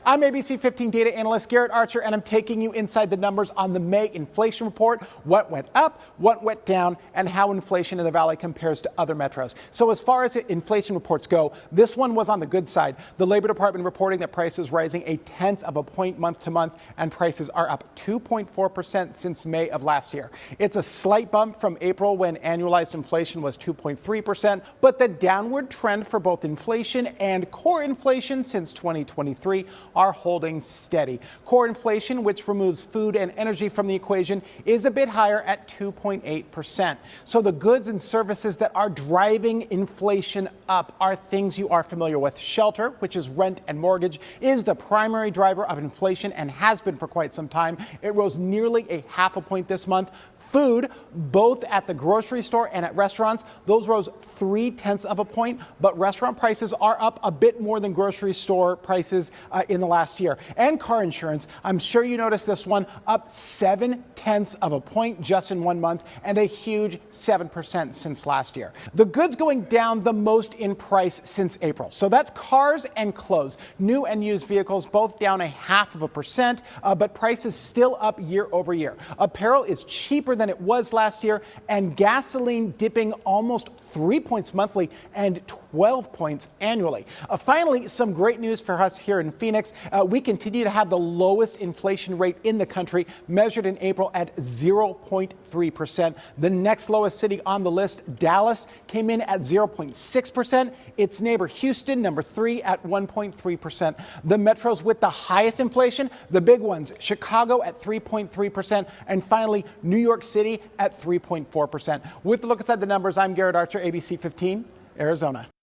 I'm ABC 15 data analyst Garrett Archer, and I'm taking you inside the numbers on the May inflation report, what went up, what went down, and how inflation in the Valley compares to other metros. So as far as inflation reports go, this one was on the good side. The Labor Department reporting that prices rising 0.1 of a point month to month, and prices are up 2.4% since May of last year. It's a slight bump from April when annualized inflation was 2.3%, but the downward trend for both inflation and core inflation since 2023 are holding steady. Core inflation, which removes food and energy from the equation, is a bit higher at 2.8%. So the goods and services that are driving inflation up are things you are familiar with. Shelter, which is rent and mortgage, is the primary driver of inflation and has been for quite some time. It rose nearly 0.5 point this month. Food, both at the grocery store and at restaurants, those rose 0.3 point, but restaurant prices are up a bit more than grocery store prices in the last year. And car insurance, I'm sure you noticed this one, up 0.7 point just in 1 month, and a huge 7% since last year. The goods going down the most in price since April. So that's cars and clothes. New and used vehicles both down 0.5%, but prices still up year over year. Apparel is cheaper than it was last year, and gasoline dipping almost 3 points monthly and 12 points annually. Finally, some great news for us here in Phoenix. We continue to have the lowest inflation rate in the country, measured in April at 0.3%. The next lowest city on the list, Dallas, came in at 0.6%. Its neighbor Houston, number 3, at 1.3%. The metros with the highest inflation, the big ones, Chicago at 3.3%, and finally New York City at 3.4%. With a look inside the numbers, I'm Garrett Archer, ABC 15, Arizona.